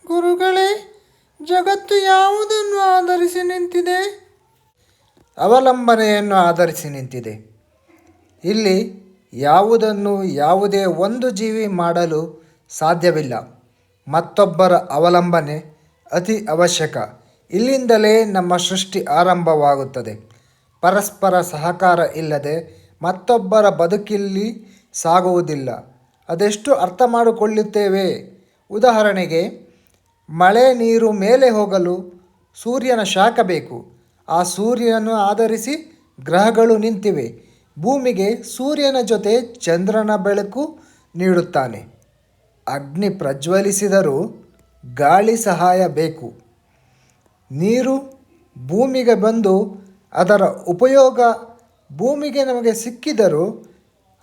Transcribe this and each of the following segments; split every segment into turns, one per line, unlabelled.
ಗುರುಗಳೇ, ಜಗತ್ತು ಯಾವುದನ್ನು ಆಧರಿಸಿ ನಿಂತಿದೆ?
ಅವಲಂಬನೆಯನ್ನು ಆಧರಿಸಿ ನಿಂತಿದೆ. ಇಲ್ಲಿ ಯಾವುದನ್ನು ಯಾವುದೇ ಒಂದು ಜೀವಿ ಮಾಡಲು ಸಾಧ್ಯವಿಲ್ಲ. ಮತ್ತೊಬ್ಬರ ಅವಲಂಬನೆ ಅತಿ ಅವಶ್ಯಕ. ಇಲ್ಲಿಂದಲೇ ನಮ್ಮ ಸೃಷ್ಟಿ ಆರಂಭವಾಗುತ್ತದೆ. ಪರಸ್ಪರ ಸಹಕಾರ ಇಲ್ಲದೆ ಮತ್ತೊಬ್ಬರ ಬದುಕಿಲ್ಲಿ ಸಾಗುವುದಿಲ್ಲ. ಅದೆಷ್ಟು ಅರ್ಥ ಮಾಡಿಕೊಳ್ಳುತ್ತೇವೆ? ಉದಾಹರಣೆಗೆ, ಮಳೆ ನೀರು ಮೇಲೆ ಹೋಗಲು ಸೂರ್ಯನ ಶಾಖ ಬೇಕು. ಆ ಸೂರ್ಯನನ್ನು ಆಧರಿಸಿ ಗ್ರಹಗಳು ನಿಂತಿವೆ. ಭೂಮಿಗೆ ಸೂರ್ಯನ ಜೊತೆ ಚಂದ್ರನ ಬೆಳಕು ನೀಡುತ್ತಾನೆ. ಅಗ್ನಿ ಪ್ರಜ್ವಲಿಸಿದರೂ ಗಾಳಿ ಸಹಾಯ ಬೇಕು. ನೀರು ಭೂಮಿಗೆ ಬಂದು ಅದರ ಉಪಯೋಗ ಭೂಮಿಗೆ ನಮಗೆ ಸಿಕ್ಕಿದರೂ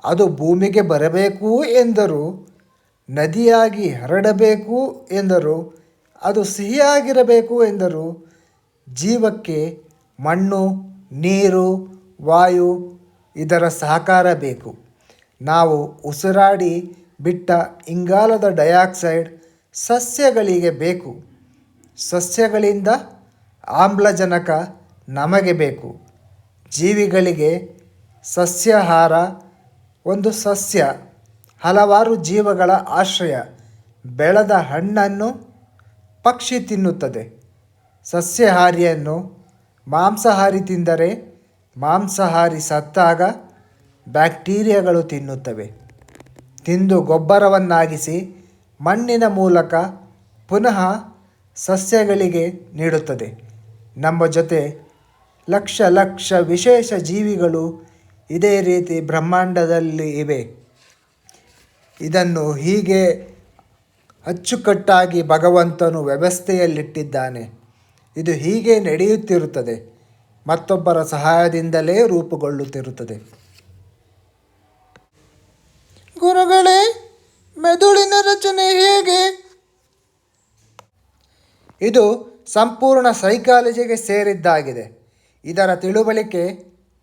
ಅದು ಭೂಮಿಗೆ ಬರಬೇಕು ಎಂದರು. ನದಿಯಾಗಿ ಹರಡಬೇಕು ಎಂದರು. ಅದು ಸಿಹಿಯಾಗಿರಬೇಕು ಎಂದರು. ಜೀವಕ್ಕೆ ಮಣ್ಣು, ನೀರು, ವಾಯು ಇದರ ಸಹಕಾರ ಬೇಕು. ನಾವು ಉಸಿರಾಡಿ ಬಿಟ್ಟ ಇಂಗಾಲದ ಡೈಆಕ್ಸೈಡ್ ಸಸ್ಯಗಳಿಗೆ ಬೇಕು. ಸಸ್ಯಗಳಿಂದ ಆಮ್ಲಜನಕ ನಮಗೆ ಬೇಕು. ಜೀವಿಗಳಿಗೆ ಸಸ್ಯಾಹಾರ. ಒಂದು ಸಸ್ಯ ಹಲವಾರು ಜೀವಗಳ ಆಶ್ರಯ. ಬೆಳೆದ ಹಣ್ಣನ್ನು ಪಕ್ಷಿ ತಿನ್ನುತ್ತದೆ. ಸಸ್ಯಾಹಾರಿಯನ್ನು ಮಾಂಸಾಹಾರಿ ತಿಂದರೆ ಮಾಂಸಾಹಾರಿ ಸತ್ತಾಗ ಬ್ಯಾಕ್ಟೀರಿಯಾಗಳು ತಿನ್ನುತ್ತವೆ. ತಿಂದು ಗೊಬ್ಬರವನ್ನಾಗಿಸಿ ಮಣ್ಣಿನ ಮೂಲಕ ಪುನಃ ಸಸ್ಯಗಳಿಗೆ ನೀಡುತ್ತದೆ. ನಮ್ಮ ಜೊತೆ ಲಕ್ಷ ಲಕ್ಷ ವಿಶೇಷ ಜೀವಿಗಳು ಇದೇ ರೀತಿ ಬ್ರಹ್ಮಾಂಡದಲ್ಲಿ ಇವೆ. ಇದನ್ನು ಹೀಗೆ ಅಚ್ಚುಕಟ್ಟಾಗಿ ಭಗವಂತನು ವ್ಯವಸ್ಥೆಯಲ್ಲಿಟ್ಟಿದ್ದಾನೆ. ಇದು ಹೀಗೆ ನಡೆಯುತ್ತಿರುತ್ತದೆ. ಮತ್ತೊಬ್ಬರ ಸಹಾಯದಿಂದಲೇ ರೂಪುಗೊಳ್ಳುತ್ತಿರುತ್ತದೆ.
ಗುರುಗಳೇ, ಮೆದುಳಿನ ರಚನೆ ಹೇಗೆ?
ಇದು ಸಂಪೂರ್ಣ ಸೈಕಾಲಜಿಗೆ ಸೇರಿದ್ದಾಗಿದೆ. ಇದರ ತಿಳುವಳಿಕೆ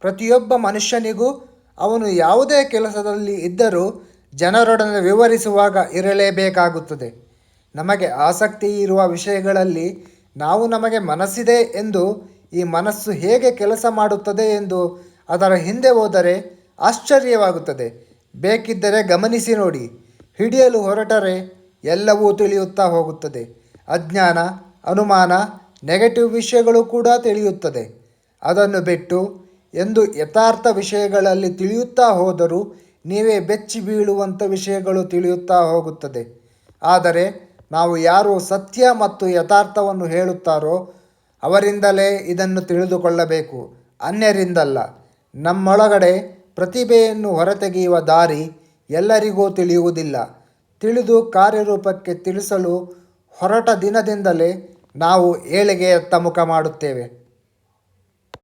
ಪ್ರತಿಯೊಬ್ಬ ಮನುಷ್ಯನಿಗೂ ಅವನು ಯಾವುದೇ ಕೆಲಸದಲ್ಲಿ ಇದ್ದರೂ ಜನರೊಡನೆ ವಿವರಿಸುವಾಗ ಇರಲೇಬೇಕಾಗುತ್ತದೆ. ನಮಗೆ ಆಸಕ್ತಿ ಇರುವ ವಿಷಯಗಳಲ್ಲಿ ನಾವು ನಮಗೆ ಮನಸ್ಸಿದೆ ಎಂದು, ಈ ಮನಸ್ಸು ಹೇಗೆ ಕೆಲಸ ಮಾಡುತ್ತದೆ ಎಂದು ಅದರ ಹಿಂದೆ ಹೋದರೆ ಆಶ್ಚರ್ಯವಾಗುತ್ತದೆ. ಬೇಕಿದ್ದರೆ ಗಮನಿಸಿ ನೋಡಿ. ಹಿಡಿಯಲು ಹೊರಟರೆ ಎಲ್ಲವೂ ತಿಳಿಯುತ್ತಾ ಹೋಗುತ್ತದೆ. ಅಜ್ಞಾನ, ಅನುಮಾನ, ನೆಗೆಟಿವ್ ವಿಷಯಗಳು ಕೂಡ ತಿಳಿಯುತ್ತದೆ. ಅದನ್ನು ಬಿಟ್ಟು ಎಂದು ಯಥಾರ್ಥ ವಿಷಯಗಳಲ್ಲಿ ತಿಳಿಯುತ್ತಾ ಹೋದರೂ ನೀವೇ ಬೆಚ್ಚಿ ಬೀಳುವಂಥ ವಿಷಯಗಳು ತಿಳಿಯುತ್ತಾ ಹೋಗುತ್ತದೆ. ಆದರೆ ನಾವು ಯಾರು ಸತ್ಯ ಮತ್ತು ಯಥಾರ್ಥವನ್ನು ಹೇಳುತ್ತಾರೋ ಅವರಿಂದಲೇ ಇದನ್ನು ತಿಳಿದುಕೊಳ್ಳಬೇಕು, ಅನ್ಯರಿಂದಲ್ಲ. ನಮ್ಮೊಳಗಡೆ ಪ್ರತಿಭೆಯನ್ನು ಹೊರತೆಗೆಯುವ ದಾರಿ ಎಲ್ಲರಿಗೂ ತಿಳಿಯುವುದಿಲ್ಲ. ತಿಳಿದು ಕಾರ್ಯರೂಪಕ್ಕೆ ತಿಳಿಸಲು ಹೊರಟ ದಿನದಿಂದಲೇ ನಾವು ಏಳಿಗೆಯತ್ತ ಮುಖ ಮಾಡುತ್ತೇವೆ.